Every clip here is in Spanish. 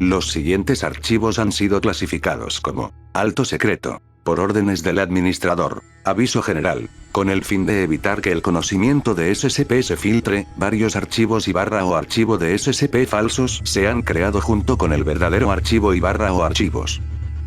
Los siguientes archivos han sido clasificados como alto secreto, por órdenes del administrador. Aviso general. Con el fin de evitar que el conocimiento de SCP se filtre, varios archivos y barra o archivo de SCP falsos se han creado junto con el verdadero archivo y barra o archivos.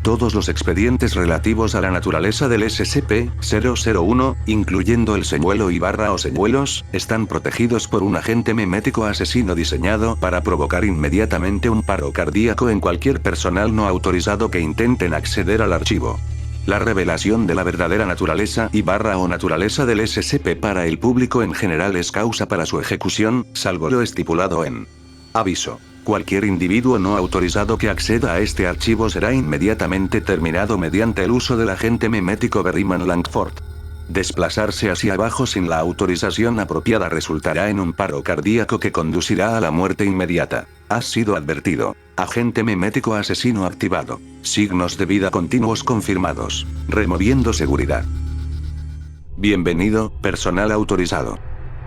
Todos los expedientes relativos a la naturaleza del SCP-001, incluyendo el señuelo y barra o señuelos, están protegidos por un agente memético asesino diseñado para provocar inmediatamente un paro cardíaco en cualquier personal no autorizado que intenten acceder al archivo. La revelación de la verdadera naturaleza y barra o naturaleza del SCP para el público en general es causa para su ejecución, salvo lo estipulado en aviso. Cualquier individuo no autorizado que acceda a este archivo será inmediatamente terminado mediante el uso del agente memético Berryman Langford. Desplazarse hacia abajo sin la autorización apropiada resultará en un paro cardíaco que conducirá a la muerte inmediata. Has sido advertido. Agente memético asesino activado. Signos de vida continuos confirmados. Removiendo seguridad. Bienvenido, personal autorizado.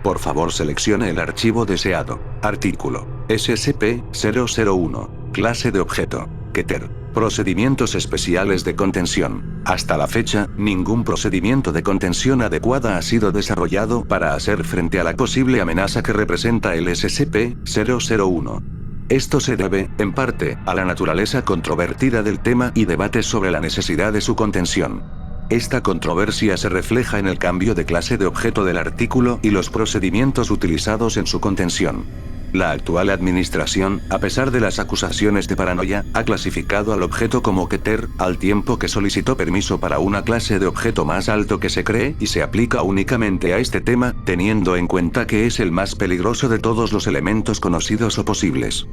Por favor seleccione el archivo deseado. Artículo. SCP-001. Clase de objeto. Keter. Procedimientos especiales de contención. Hasta la fecha, ningún procedimiento de contención adecuada ha sido desarrollado para hacer frente a la posible amenaza que representa el SCP-001. Esto se debe, en parte, a la naturaleza controvertida del tema y debates sobre la necesidad de su contención. Esta controversia se refleja en el cambio de clase de objeto del artículo y los procedimientos utilizados en su contención. La actual administración, a pesar de las acusaciones de paranoia, ha clasificado al objeto como Keter, al tiempo que solicitó permiso para una clase de objeto más alto que se cree y se aplica únicamente a este tema, teniendo en cuenta que es el más peligroso de todos los elementos conocidos o posibles.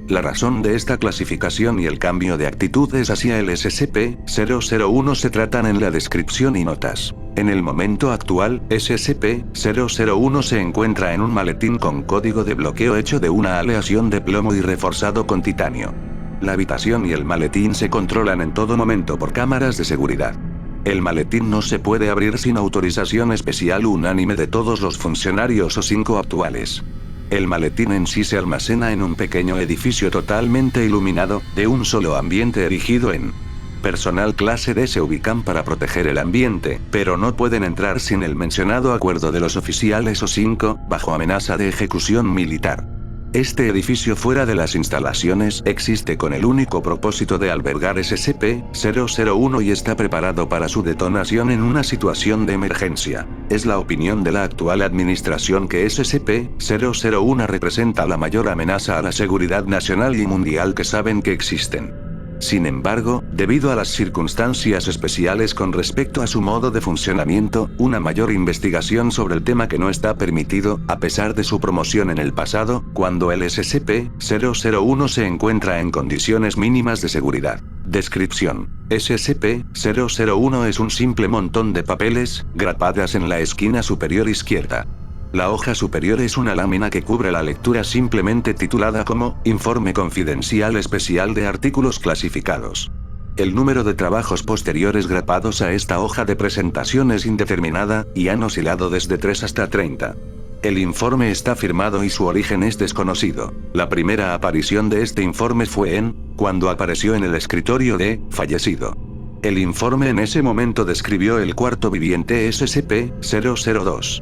La razón de esta clasificación y el cambio de actitudes hacia el SCP-001 se tratan en la descripción y notas. En el momento actual, SCP-001 se encuentra en un maletín con código de bloqueo hecho de una aleación de plomo y reforzado con titanio. La habitación y el maletín se controlan en todo momento por cámaras de seguridad. El maletín no se puede abrir sin autorización especial unánime de todos los funcionarios o 5 actuales. El maletín en sí se almacena en un pequeño edificio totalmente iluminado, de un solo ambiente erigido en personal clase D se ubican para proteger el ambiente, pero no pueden entrar sin el mencionado acuerdo de los oficiales o 5, bajo amenaza de ejecución militar. Este edificio fuera de las instalaciones existe con el único propósito de albergar SCP-001 y está preparado para su detonación en una situación de emergencia. Es la opinión de la actual administración que SCP-001 representa la mayor amenaza a la seguridad nacional y mundial que saben que existen. Sin embargo, debido a las circunstancias especiales con respecto a su modo de funcionamiento, una mayor investigación sobre el tema que no está permitido, a pesar de su promoción en el pasado, cuando el SCP-001 se encuentra en condiciones mínimas de seguridad. Descripción. SCP-001 es un simple montón de papeles, grapadas en la esquina superior izquierda. La hoja superior es una lámina que cubre la lectura simplemente titulada como Informe Confidencial Especial de Artículos Clasificados. El número de trabajos posteriores grapados a esta hoja de presentación es indeterminada, y han oscilado desde 3 hasta 30. El informe está firmado y su origen es desconocido. La primera aparición de este informe fue cuando apareció en el escritorio de fallecido. El informe en ese momento describió el cuarto viviente SCP-002.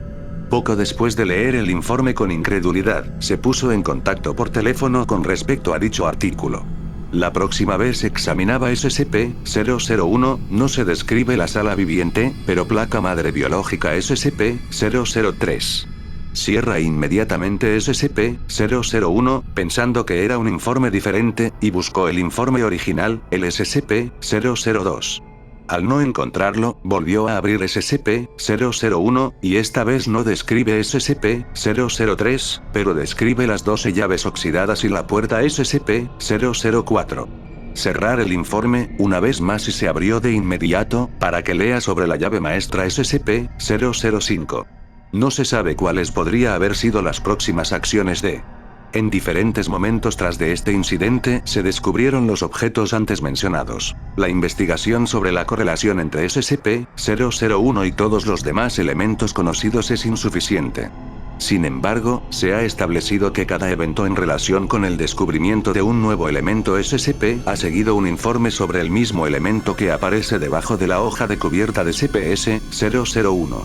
Poco después de leer el informe con incredulidad, se puso en contacto por teléfono con respecto a dicho artículo. La próxima vez examinaba SCP-001, no se describe la sala viviente, pero placa madre biológica SCP-003. Cierra inmediatamente SCP-001, pensando que era un informe diferente, y buscó el informe original, el SCP-002. Al no encontrarlo, volvió a abrir SCP-001, y esta vez no describe SCP-003, pero describe las 12 llaves oxidadas y la puerta SCP-004. Cerrar el informe, una vez más y se abrió de inmediato, para que lea sobre la llave maestra SCP-005. No se sabe cuáles podría haber sido las próximas acciones de. En diferentes momentos tras de este incidente, se descubrieron los objetos antes mencionados. La investigación sobre la correlación entre SCP-001 y todos los demás elementos conocidos es insuficiente. Sin embargo, se ha establecido que cada evento en relación con el descubrimiento de un nuevo elemento SCP ha seguido un informe sobre el mismo elemento que aparece debajo de la hoja de cubierta de CPS-001.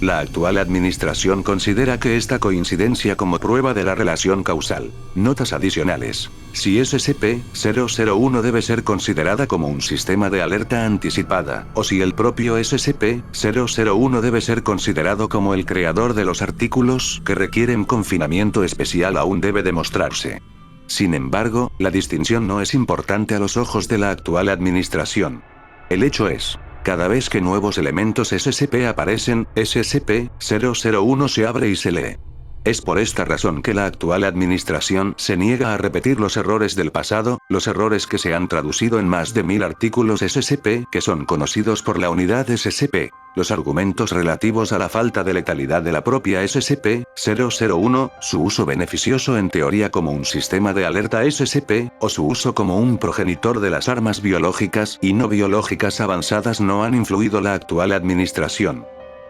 La actual administración considera que esta coincidencia como prueba de la relación causal. Notas adicionales. Si SCP-001 debe ser considerada como un sistema de alerta anticipada, o si el propio SCP-001 debe ser considerado como el creador de los artículos que requieren confinamiento especial aún debe demostrarse. Sin embargo, la distinción no es importante a los ojos de la actual administración. El hecho es, cada vez que nuevos elementos SCP aparecen, SCP-001 se abre y se lee. Es por esta razón que la actual administración se niega a repetir los errores del pasado, los errores que se han traducido en más de 1000 artículos SCP que son conocidos por la unidad SCP. Los argumentos relativos a la falta de letalidad de la propia SCP-001, su uso beneficioso en teoría como un sistema de alerta SCP, o su uso como un progenitor de las armas biológicas y no biológicas avanzadas no han influido la actual administración.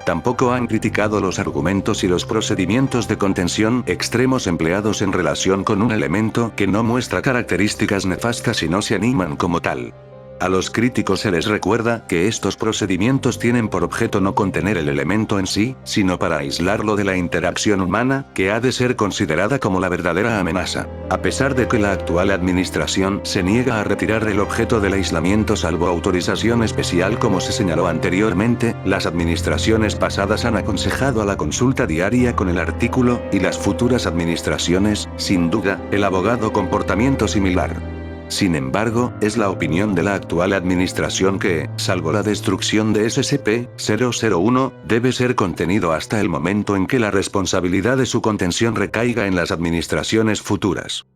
Tampoco han criticado los argumentos y los procedimientos de contención extremos empleados en relación con un elemento que no muestra características nefastas y no se animan como tal. A los críticos se les recuerda que estos procedimientos tienen por objeto no contener el elemento en sí, sino para aislarlo de la interacción humana, que ha de ser considerada como la verdadera amenaza. A pesar de que la actual administración se niega a retirar el objeto del aislamiento salvo autorización especial como se señaló anteriormente, las administraciones pasadas han aconsejado a la consulta diaria con el artículo, y las futuras administraciones, sin duda, el abogado comportamiento similar. Sin embargo, es la opinión de la actual administración que, salvo la destrucción de SCP-001, debe ser contenido hasta el momento en que la responsabilidad de su contención recaiga en las administraciones futuras.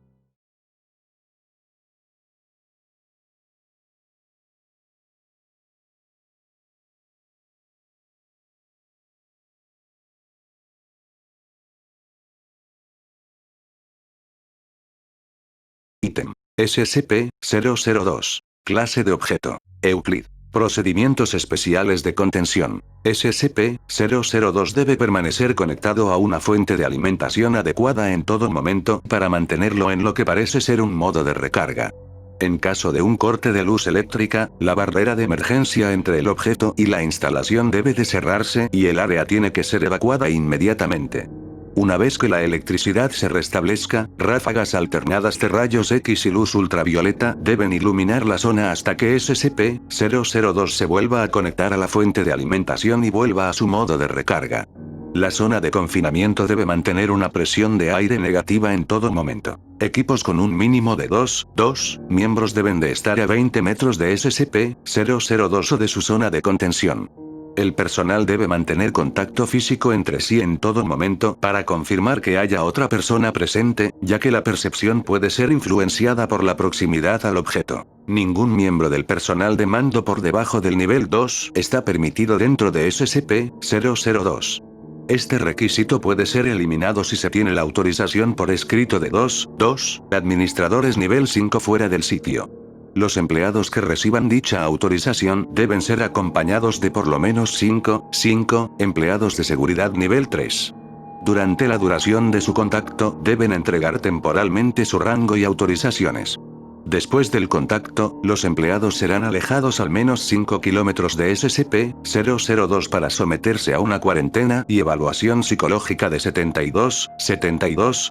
Ítem. SCP-002. Clase de objeto. Euclid. Procedimientos especiales de contención. SCP-002 debe permanecer conectado a una fuente de alimentación adecuada en todo momento para mantenerlo en lo que parece ser un modo de recarga. En caso de un corte de luz eléctrica, la barrera de emergencia entre el objeto y la instalación debe de cerrarse y el área tiene que ser evacuada inmediatamente. Una vez que la electricidad se restablezca, ráfagas alternadas de rayos X y luz ultravioleta deben iluminar la zona hasta que SCP-002 se vuelva a conectar a la fuente de alimentación y vuelva a su modo de recarga. La zona de confinamiento debe mantener una presión de aire negativa en todo momento. Equipos con un mínimo de 2 miembros deben de estar a 20 metros de SCP-002 o de su zona de contención. El personal debe mantener contacto físico entre sí en todo momento para confirmar que haya otra persona presente, ya que la percepción puede ser influenciada por la proximidad al objeto. Ningún miembro del personal de mando por debajo del nivel 2 está permitido dentro de SCP-002. Este requisito puede ser eliminado si se tiene la autorización por escrito de 2 administradores nivel 5 fuera del sitio. Los empleados que reciban dicha autorización deben ser acompañados de por lo menos 5 empleados de seguridad nivel 3. Durante la duración de su contacto, deben entregar temporalmente su rango y autorizaciones. Después del contacto, los empleados serán alejados al menos 5 kilómetros de SCP-002 para someterse a una cuarentena y evaluación psicológica de 72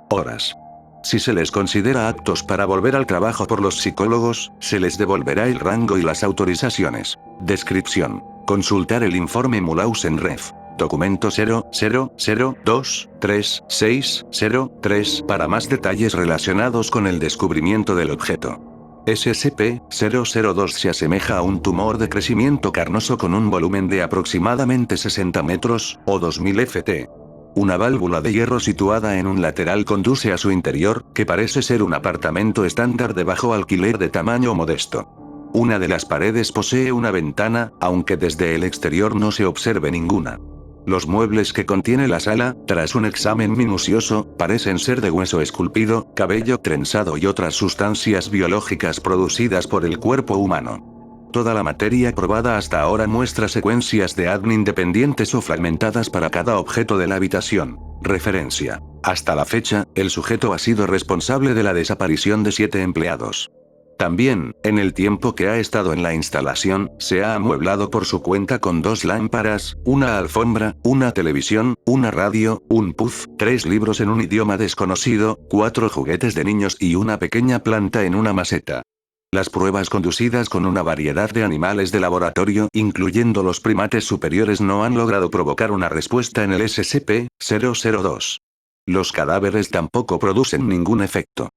horas. Si se les considera aptos para volver al trabajo por los psicólogos, se les devolverá el rango y las autorizaciones. Descripción. Consultar el informe Mulhausen-Ref. Documento 000236303 para más detalles relacionados con el descubrimiento del objeto. SCP-002 se asemeja a un tumor de crecimiento carnoso con un volumen de aproximadamente 60 metros, o 2000 ft. Una válvula de hierro situada en un lateral conduce a su interior, que parece ser un apartamento estándar de bajo alquiler de tamaño modesto. Una de las paredes posee una ventana, aunque desde el exterior no se observe ninguna. Los muebles que contiene la sala, tras un examen minucioso, parecen ser de hueso esculpido, cabello trenzado y otras sustancias biológicas producidas por el cuerpo humano. Toda la materia probada hasta ahora muestra secuencias de ADN independientes o fragmentadas para cada objeto de la habitación. Referencia. Hasta la fecha, el sujeto ha sido responsable de la desaparición de 7 empleados. También, en el tiempo que ha estado en la instalación, se ha amueblado por su cuenta con 2 lámparas, una alfombra, una televisión, una radio, un puff, 3 libros en un idioma desconocido, 4 juguetes de niños y una pequeña planta en una maceta. Las pruebas conducidas con una variedad de animales de laboratorio, incluyendo los primates superiores, no han logrado provocar una respuesta en el SCP-002. Los cadáveres tampoco producen ningún efecto.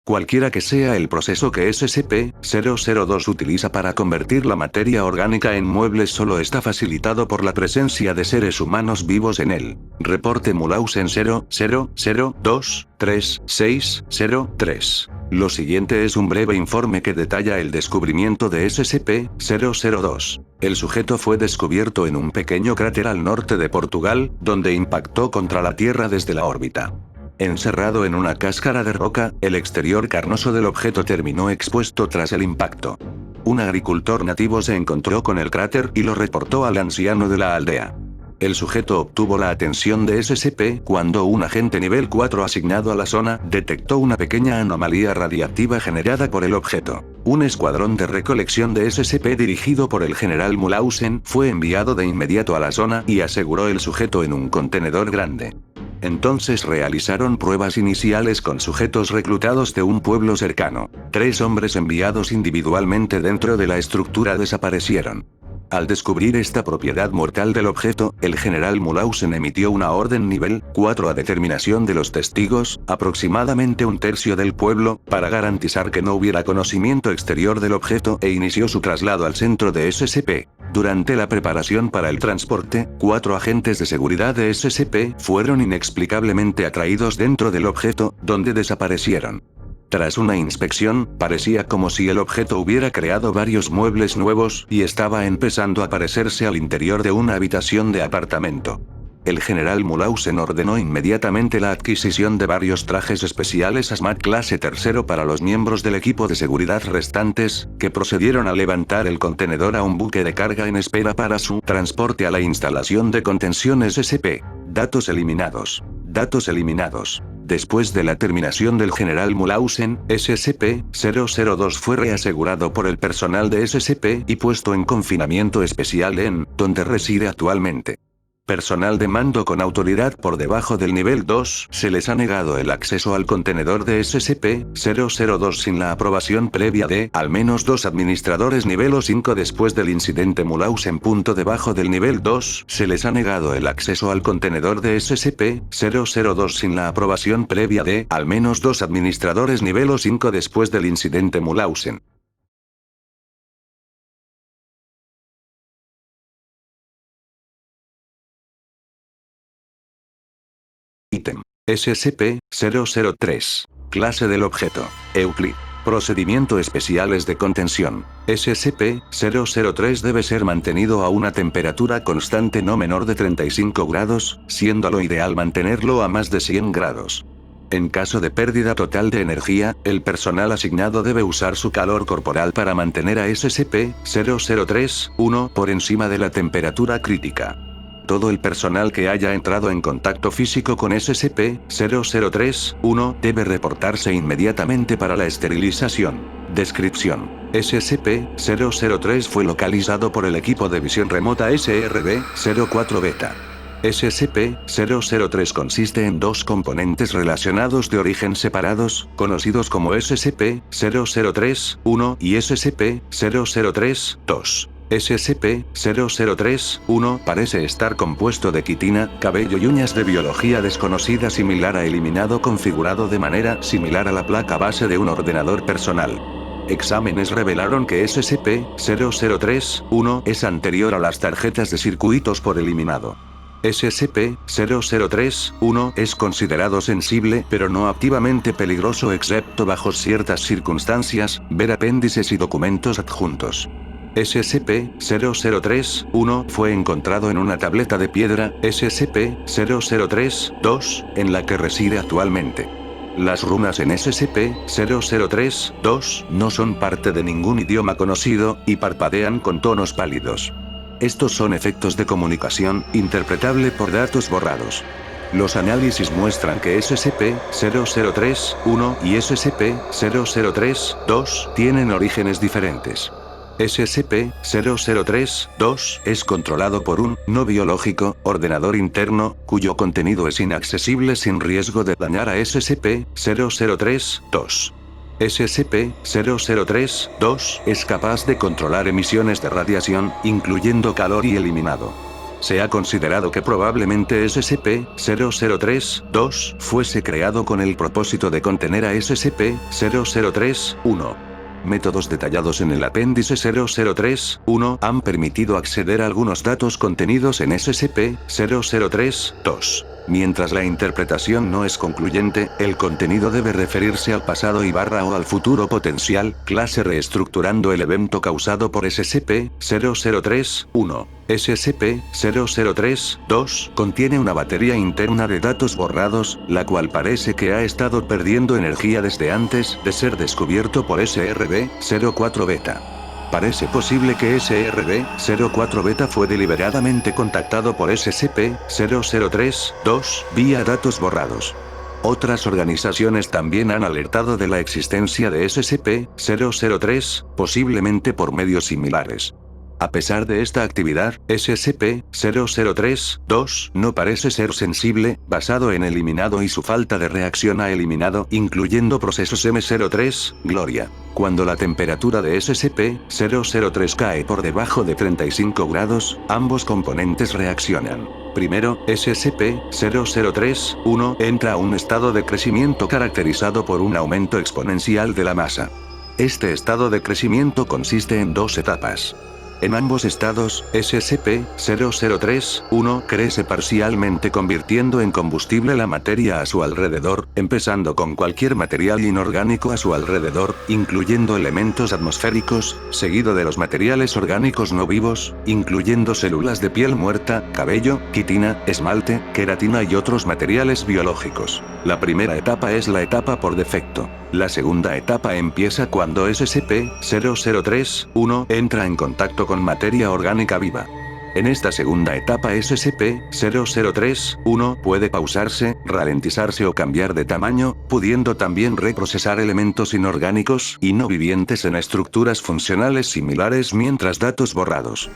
Cualquiera que sea el proceso que SCP-002 utiliza para convertir la materia orgánica en muebles solo está facilitado por la presencia de seres humanos vivos en él. Reporte Mulhausen 00023603. Lo siguiente es un breve informe que detalla el descubrimiento de SCP-002. El sujeto fue descubierto en un pequeño cráter al norte de Portugal, donde impactó contra la Tierra desde la órbita. Encerrado en una cáscara de roca, el exterior carnoso del objeto terminó expuesto tras el impacto. Un agricultor nativo se encontró con el cráter y lo reportó al anciano de la aldea. El sujeto obtuvo la atención de SCP cuando un agente nivel 4 asignado a la zona detectó una pequeña anomalía radiactiva generada por el objeto. Un escuadrón de recolección de SCP dirigido por el general Mulhausen fue enviado de inmediato a la zona y aseguró el sujeto en un contenedor grande. Entonces realizaron pruebas iniciales con sujetos reclutados de un pueblo cercano. 3 hombres enviados individualmente dentro de la estructura desaparecieron. Al descubrir esta propiedad mortal del objeto, el general Mulhausen emitió una orden nivel 4 a determinación de los testigos, aproximadamente un tercio del pueblo, para garantizar que no hubiera conocimiento exterior del objeto, e inició su traslado al centro de SCP. Durante la preparación para el transporte, 4 agentes de seguridad de SCP fueron inexplicablemente atraídos dentro del objeto, donde desaparecieron. Tras una inspección, parecía como si el objeto hubiera creado varios muebles nuevos y estaba empezando a parecerse al interior de una habitación de apartamento. El general Mulhausen ordenó inmediatamente la adquisición de varios trajes especiales HAZMAT clase 3 para los miembros del equipo de seguridad restantes, que procedieron a levantar el contenedor a un buque de carga en espera para su transporte a la instalación de contención SCP. Datos eliminados. Datos eliminados. Después de la terminación del general Mulhausen, SCP-002 fue reasegurado por el personal de SCP y puesto en confinamiento especial en, donde reside actualmente. Personal de mando con autoridad por debajo del nivel 2, se les ha negado el acceso al contenedor de SCP-002 sin la aprobación previa de, al menos 2 administradores nivel 5 después del incidente Mulhausen. Debajo del nivel 2, se les ha negado el acceso al contenedor de SCP-002 sin la aprobación previa de, al menos 2 administradores nivel 5 después del incidente Mulhausen. Ítem. SCP-003. Clase del objeto. Euclid. Procedimiento especiales de contención. SCP-003 debe ser mantenido a una temperatura constante no menor de 35 grados, siendo lo ideal mantenerlo a más de 100 grados. En caso de pérdida total de energía, el personal asignado debe usar su calor corporal para mantener a SCP-003-1 por encima de la temperatura crítica. Todo el personal que haya entrado en contacto físico con SCP-003-1 debe reportarse inmediatamente para la esterilización. Descripción. SCP-003 fue localizado por el equipo de visión remota SRB-04 Beta. SCP-003 consiste en 2 componentes relacionados de origen separados, conocidos como SCP-003-1 y SCP-003-2. SCP-003-1 parece estar compuesto de quitina, cabello y uñas de biología desconocida similar a eliminado configurado de manera similar a la placa base de un ordenador personal. Exámenes revelaron que SCP-003-1 es anterior a las tarjetas de circuitos por eliminado. SCP-003-1 es considerado sensible pero no activamente peligroso excepto bajo ciertas circunstancias, ver apéndices y documentos adjuntos. SCP-003-1 fue encontrado en una tableta de piedra, SCP-003-2, en la que reside actualmente. Las runas en SCP-003-2 no son parte de ningún idioma conocido, y parpadean con tonos pálidos. Estos son efectos de comunicación, interpretable por datos borrados. Los análisis muestran que SCP-0031 y SCP-0032 tienen orígenes diferentes. SCP-0032 es controlado por un no biológico ordenador interno, cuyo contenido es inaccesible sin riesgo de dañar a SCP-0032. SCP-0032 es capaz de controlar emisiones de radiación, incluyendo calor y eliminado. Se ha considerado que probablemente SCP-0032 fuese creado con el propósito de contener a SCP-0031. Métodos detallados en el apéndice 003-1 han permitido acceder a algunos datos contenidos en SCP-0032. Mientras la interpretación no es concluyente, el contenido debe referirse al pasado o al futuro potencial, clase reestructurando el evento causado por SCP-0031. SCP-0032 contiene una batería interna de datos borrados, la cual parece que ha estado perdiendo energía desde antes de ser descubierto por SRB-04 Beta. Parece posible que SRB-04 Beta fue deliberadamente contactado por SCP-0032 vía datos borrados. Otras organizaciones también han alertado de la existencia de SCP-003, posiblemente por medios similares. A pesar de esta actividad, SCP-0032 no parece ser sensible, basado en eliminado y su falta de reacción a eliminado, incluyendo procesos M03, Gloria. Cuando la temperatura de SCP-003 cae por debajo de 35 grados, ambos componentes reaccionan. Primero, SCP-003-1 entra a un estado de crecimiento caracterizado por un aumento exponencial de la masa. Este estado de crecimiento consiste en dos etapas. En ambos estados, SCP-003-1 crece parcialmente convirtiendo en combustible la materia a su alrededor, empezando con cualquier material inorgánico a su alrededor, incluyendo elementos atmosféricos, seguido de los materiales orgánicos no vivos, incluyendo células de piel muerta, cabello, quitina, esmalte, queratina y otros materiales biológicos. La primera etapa es la etapa por defecto. La segunda etapa empieza cuando SCP-003-1 entra en contacto con materia orgánica viva. En esta segunda etapa SCP-003-1 puede pausarse, ralentizarse o cambiar de tamaño, pudiendo también reprocesar elementos inorgánicos y no vivientes en estructuras funcionales similares mientras datos borrados.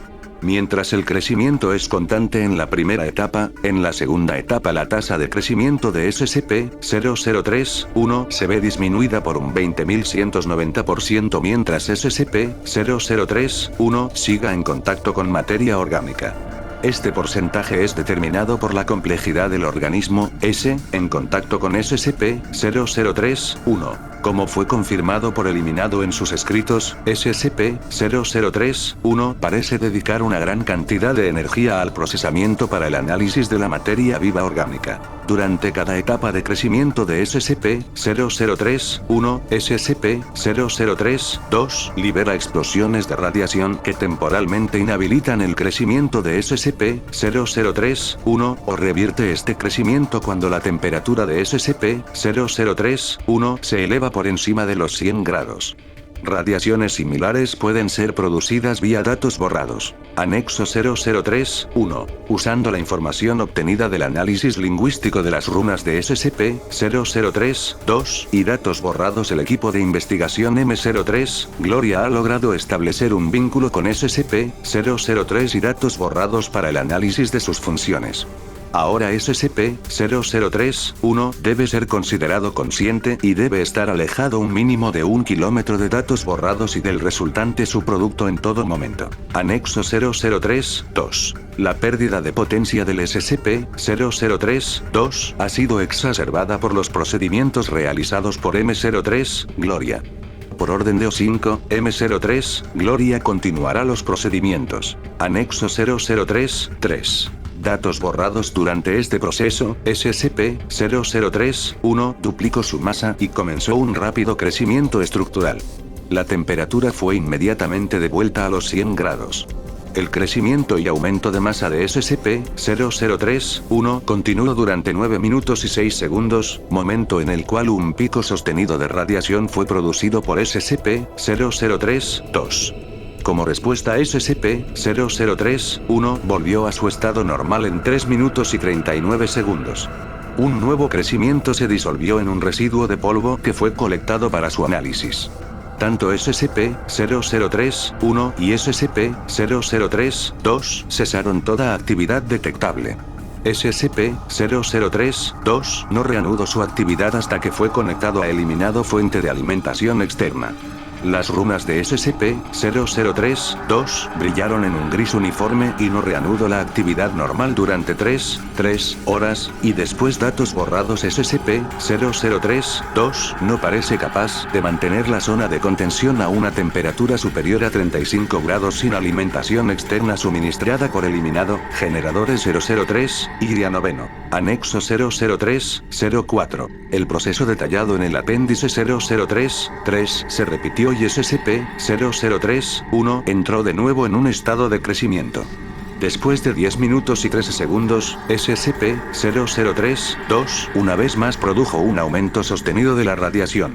Mientras el crecimiento es constante en la primera etapa, en la segunda etapa la tasa de crecimiento de SCP-003-1 se ve disminuida por un 20.190% mientras SCP-003-1 siga en contacto con materia orgánica. Este porcentaje es determinado por la complejidad del organismo, S, en contacto con SCP-003-1. Como fue confirmado por Eliminado en sus escritos, SCP-003-1 parece dedicar una gran cantidad de energía al procesamiento para el análisis de la materia viva orgánica. Durante cada etapa de crecimiento de SCP-003-1, SCP-003-2 libera explosiones de radiación que temporalmente inhabilitan el crecimiento de SCP-003-1 o revierte este crecimiento cuando la temperatura de SCP-003-1 se eleva por encima de los 100 grados. Radiaciones similares pueden ser producidas vía datos borrados. Anexo 003-1. Usando la información obtenida del análisis lingüístico de las runas de SCP-003-2 y datos borrados, el equipo de investigación M03, Gloria ha logrado establecer un vínculo con SCP-003 y datos borrados para el análisis de sus funciones. Ahora SCP-003-1 debe ser considerado consciente y debe estar alejado un mínimo de 1 kilómetro de datos borrados y del resultante subproducto en todo momento. Anexo 003-2. La pérdida de potencia del SCP-003-2 ha sido exacerbada por los procedimientos realizados por M03, Gloria. Por orden de O5, M03, Gloria continuará los procedimientos. Anexo 003-3. Datos borrados durante este proceso, SCP-003-1 duplicó su masa y comenzó un rápido crecimiento estructural. La temperatura fue inmediatamente devuelta a los 100 grados. El crecimiento y aumento de masa de SCP-003-1 continuó durante 9 minutos y 6 segundos, momento en el cual un pico sostenido de radiación fue producido por SCP-003-2. Como respuesta, SCP-003-1 volvió a su estado normal en 3 minutos y 39 segundos. Un nuevo crecimiento se disolvió en un residuo de polvo que fue colectado para su análisis. Tanto SCP-003-1 y SCP-003-2 cesaron toda actividad detectable. SCP-003-2 no reanudó su actividad hasta que fue conectado a eliminado fuente de alimentación externa. Las runas de SCP-003-2 brillaron en un gris uniforme y no reanudó la actividad normal durante 3 horas, y después datos borrados. SCP-003-2 no parece capaz de mantener la zona de contención a una temperatura superior a 35 grados sin alimentación externa suministrada por eliminado. Generadores 003, Y9. Anexo 003-04. El proceso detallado en el apéndice 003-3 se repitió y SCP-003-1 entró de nuevo en un estado de crecimiento. Después de 10 minutos y 13 segundos, SCP-003-2 una vez más produjo un aumento sostenido de la radiación.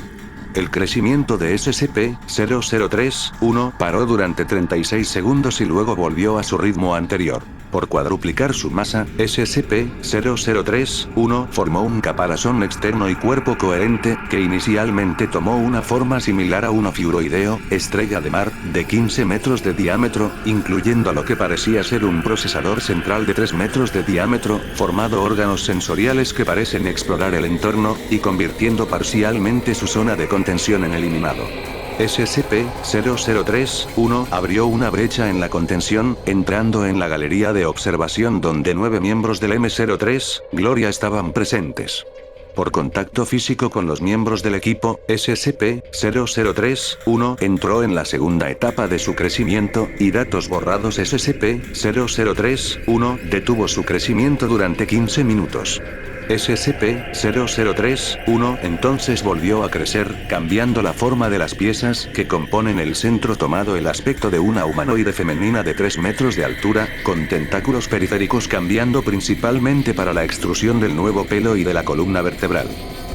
El crecimiento de SCP-003-1 paró durante 36 segundos y luego volvió a su ritmo anterior. Por cuadruplicar su masa, SCP-003-1 formó un caparazón externo y cuerpo coherente, que inicialmente tomó una forma similar a un ofiuroideo, estrella de mar, de 15 metros de diámetro, incluyendo a lo que parecía ser un procesador central de 3 metros de diámetro, formado órganos sensoriales que parecen explorar el entorno, y convirtiendo parcialmente su zona de contención en eliminado. SCP-003-1 abrió una brecha en la contención, entrando en la galería de observación donde 9 miembros del M03, Gloria, estaban presentes. Por contacto físico con los miembros del equipo, SCP-003-1 entró en la segunda etapa de su crecimiento, y datos borrados. SCP-003-1 detuvo su crecimiento durante 15 minutos. SCP-003-1 entonces volvió a crecer, cambiando la forma de las piezas que componen el centro, tomando el aspecto de una humanoide femenina de 3 metros de altura, con tentáculos periféricos cambiando principalmente para la extrusión del nuevo pelo y de la columna vertebral.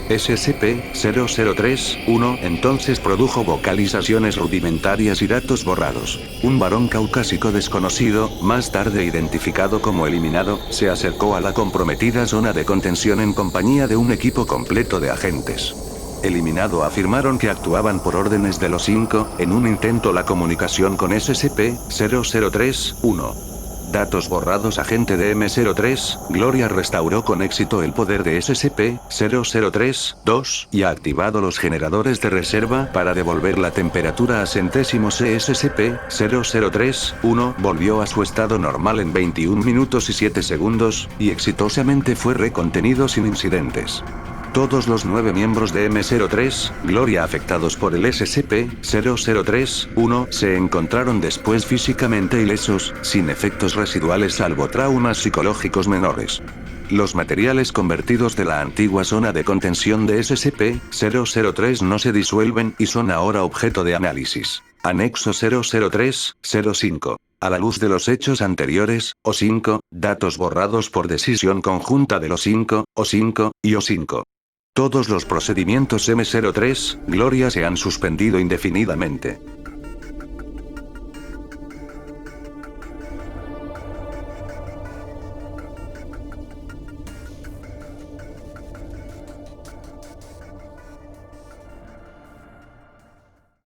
SCP-003-1 entonces produjo vocalizaciones rudimentarias y datos borrados. Un varón caucásico desconocido, más tarde identificado como eliminado, se acercó a la comprometida zona de contención en compañía de un equipo completo de agentes. Eliminado afirmaron que actuaban por órdenes de los 5, en un intento la comunicación con SCP-003-1. Datos borrados. Agente de M03, Gloria restauró con éxito el poder de SCP-003-2 y ha activado los generadores de reserva para devolver la temperatura a centésimos. SCP-003-1 volvió a su estado normal en 21 minutos y 7 segundos, y exitosamente fue recontenido sin incidentes. Todos los 9 miembros de M03, Gloria afectados por el SCP-003-1 se encontraron después físicamente ilesos, sin efectos residuales salvo traumas psicológicos menores. Los materiales convertidos de la antigua zona de contención de SCP-003 no se disuelven y son ahora objeto de análisis. Anexo 003-05. A la luz de los hechos anteriores, O5, datos borrados por decisión conjunta de los 5, O5 y O5. Todos los procedimientos M03, Gloria se han suspendido indefinidamente.